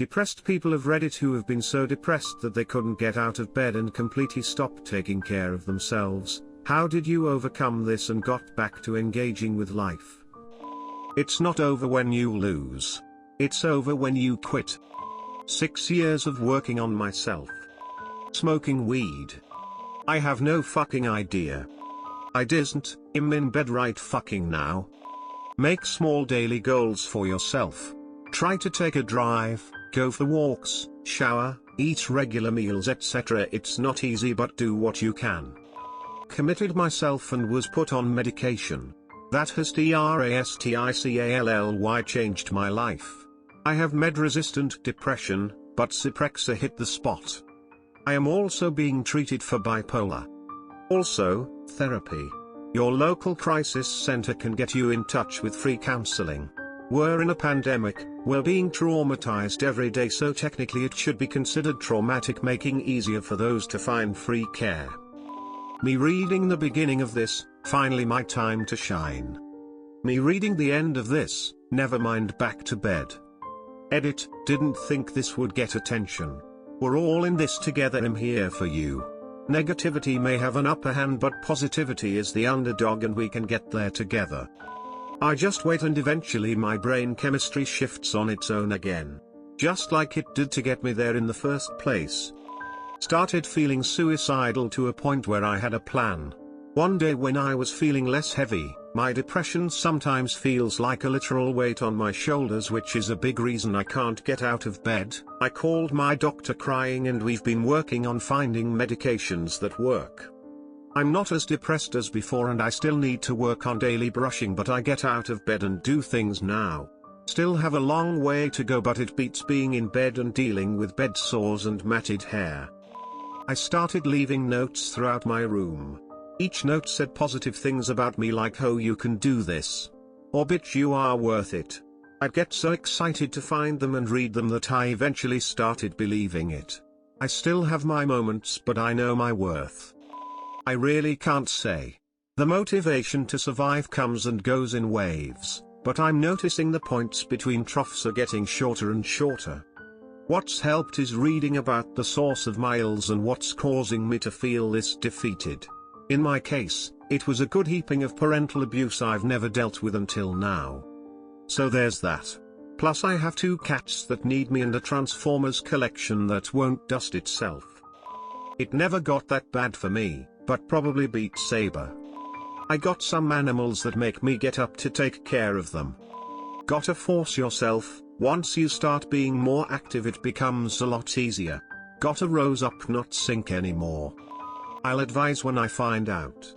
Depressed people of Reddit who have been so depressed that they couldn't get out of bed and completely stopped taking care of themselves. How did you overcome this and got back to engaging with life? It's not over when you lose. It's over when you quit. 6 years of working on myself. Smoking weed. I have no fucking idea. I didn't, I'm in bed right fucking now. Make small daily goals for yourself. Try to take a drive, go for walks, shower, eat regular meals etc. It's not easy but do what you can. Committed myself and was put on medication. That has drastically changed my life. I have med-resistant depression, but Cyprexa hit the spot. I am also being treated for bipolar. Also, therapy. Your local crisis center can get you in touch with free counseling. We're in a pandemic, we're being traumatized every day, so technically it should be considered traumatic, making easier for those to find free care. Me reading the beginning of this, finally my time to shine. Me reading the end of this, never mind back to bed. Edit, didn't think this would get attention. We're all in this together, I'm here for you. Negativity may have an upper hand but positivity is the underdog and we can get there together. I just wait and eventually my brain chemistry shifts on its own again. Just like it did to get me there in the first place. Started feeling suicidal to a point where I had a plan. One day when I was feeling less heavy, my depression sometimes feels like a literal weight on my shoulders, which is a big reason I can't get out of bed. I called my doctor crying and we've been working on finding medications that work. I'm not as depressed as before and I still need to work on daily brushing, but I get out of bed and do things now. Still have a long way to go, but it beats being in bed and dealing with bed sores and matted hair. I started leaving notes throughout my room. Each note said positive things about me, like "Oh, you can do this," or "Bitch, you are worth it." I'd get so excited to find them and read them that I eventually started believing it. I still have my moments, but I know my worth. I really can't say. The motivation to survive comes and goes in waves, but I'm noticing the points between troughs are getting shorter and shorter. What's helped is reading about the source of my ills and what's causing me to feel this defeated. In my case, it was a good heaping of parental abuse I've never dealt with until now. So there's that. Plus I have 2 cats that need me and a Transformers collection that won't dust itself. It never got that bad for me, but probably Beat Saber. I got some animals that make me get up to take care of them. Gotta force yourself. Once you start being more active it becomes a lot easier. Gotta rose up, not sink anymore. I'll advise when I find out.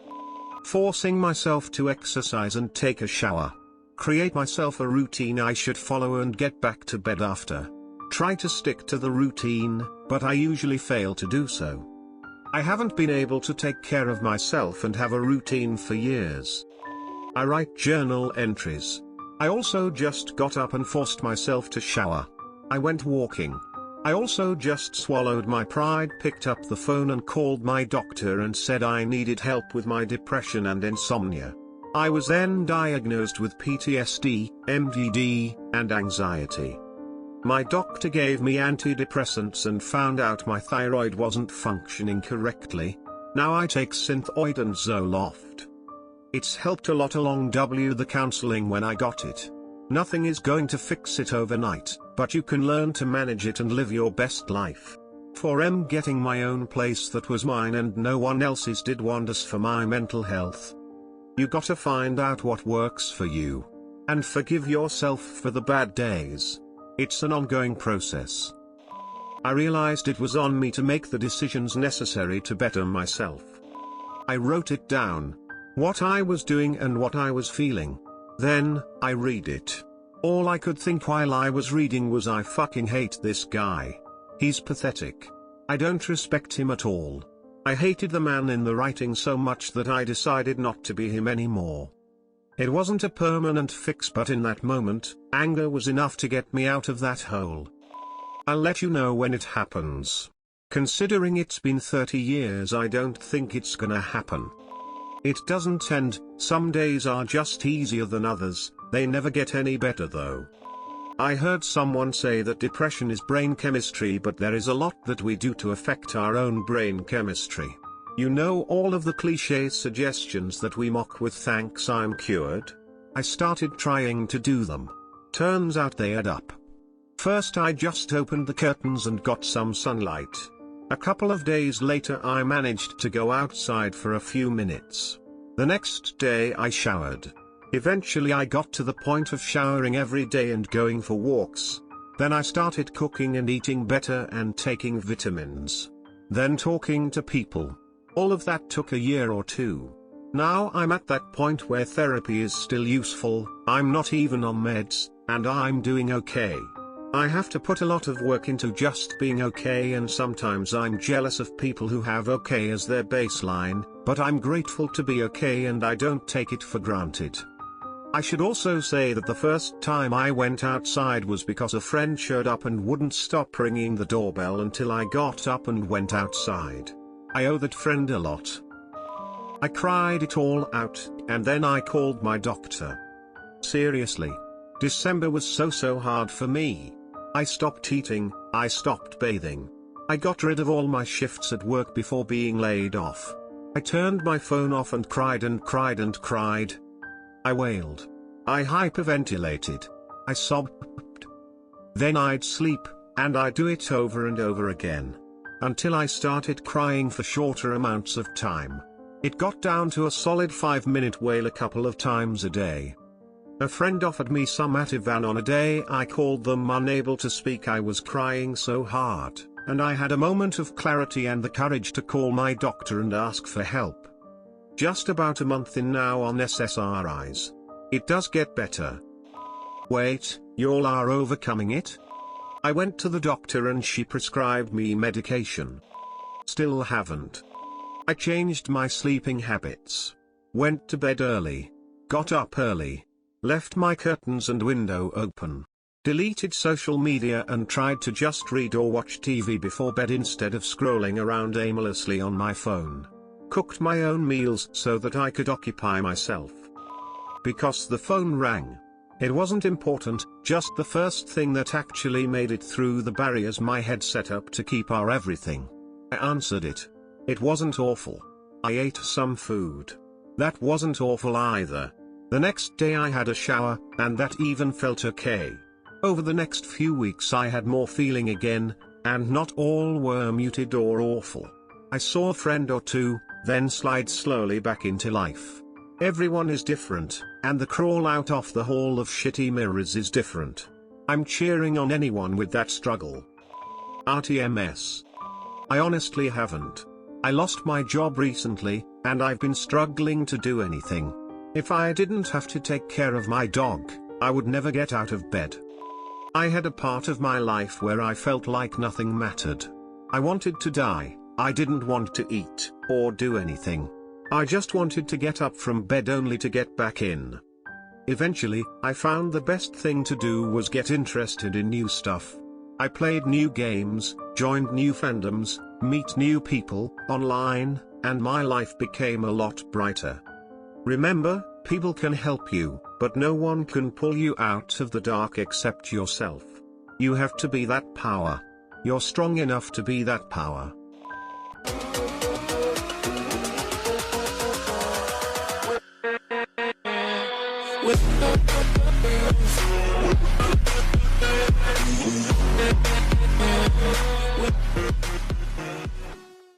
Forcing myself to exercise and take a shower. Create myself a routine I should follow and get back to bed after. Try to stick to the routine, but I usually fail to do so. I haven't been able to take care of myself and have a routine for years. I write journal entries. I also just got up and forced myself to shower. I went walking. I also just swallowed my pride, picked up the phone and called my doctor and said I needed help with my depression and insomnia. I was then diagnosed with PTSD, MDD, and anxiety. My doctor gave me antidepressants and found out my thyroid wasn't functioning correctly. Now I take Synthroid and Zoloft. It's helped a lot along the counseling when I got it. Nothing is going to fix it overnight, but you can learn to manage it and live your best life. For getting my own place that was mine and no one else's did wonders for my mental health. You gotta find out what works for you. And forgive yourself for the bad days. It's an ongoing process. I realized it was on me to make the decisions necessary to better myself. I wrote it down. What I was doing and what I was feeling. Then, I read it. All I could think while I was reading was I fucking hate this guy. He's pathetic. I don't respect him at all. I hated the man in the writing so much that I decided not to be him anymore. It wasn't a permanent fix, but in that moment, anger was enough to get me out of that hole. I'll let you know when it happens. Considering it's been 30 years, I don't think it's gonna happen. It doesn't end. Some days are just easier than others, they never get any better though. I heard someone say that depression is brain chemistry, but there is a lot that we do to affect our own brain chemistry. You know, all of the cliché suggestions that we mock with "thanks I'm cured"? I started trying to do them. Turns out they add up. First I just opened the curtains and got some sunlight. A couple of days later I managed to go outside for a few minutes. The next day I showered. Eventually I got to the point of showering every day and going for walks. Then I started cooking and eating better and taking vitamins. Then talking to people. All of that took a year or two. Now I'm at that point where therapy is still useful, I'm not even on meds, and I'm doing okay. I have to put a lot of work into just being okay, and sometimes I'm jealous of people who have okay as their baseline, but I'm grateful to be okay and I don't take it for granted. I should also say that the first time I went outside was because a friend showed up and wouldn't stop ringing the doorbell until I got up and went outside. I owe that friend a lot. I cried it all out, and then I called my doctor. Seriously. December was so hard for me. I stopped eating, I stopped bathing. I got rid of all my shifts at work before being laid off. I turned my phone off and cried and cried and cried. I wailed. I hyperventilated. I sobbed. Then I'd sleep, and I'd do it over and over again. Until I started crying for shorter amounts of time. It got down to a solid 5-minute wail a couple of times a day. A friend offered me some Ativan on a day I called them unable to speak. I was crying so hard, and I had a moment of clarity and the courage to call my doctor and ask for help. Just about a month in now on SSRIs. It does get better. Wait, y'all are overcoming it? I went to the doctor and she prescribed me medication. Still haven't. I changed my sleeping habits. Went to bed early. Got up early. Left my curtains and window open. Deleted social media and tried to just read or watch TV before bed instead of scrolling around aimlessly on my phone. Cooked my own meals so that I could occupy myself. Because the phone rang. It wasn't important, just the first thing that actually made it through the barriers my head set up to keep our everything. I answered it. It wasn't awful. I ate some food. That wasn't awful either. The next day I had a shower, and that even felt okay. Over the next few weeks I had more feeling again, and not all were muted or awful. I saw a friend or two, then slide slowly back into life. Everyone is different, and the crawl out of the hall of shitty mirrors is different. I'm cheering on anyone with that struggle. RTMS. I honestly haven't. I lost my job recently, and I've been struggling to do anything. If I didn't have to take care of my dog, I would never get out of bed. I had a part of my life where I felt like nothing mattered. I wanted to die, I didn't want to eat, or do anything. I just wanted to get up from bed only to get back in. Eventually, I found the best thing to do was get interested in new stuff. I played new games, joined new fandoms, meet new people, online, and my life became a lot brighter. Remember, people can help you, but no one can pull you out of the dark except yourself. You have to be that power. You're strong enough to be that power. With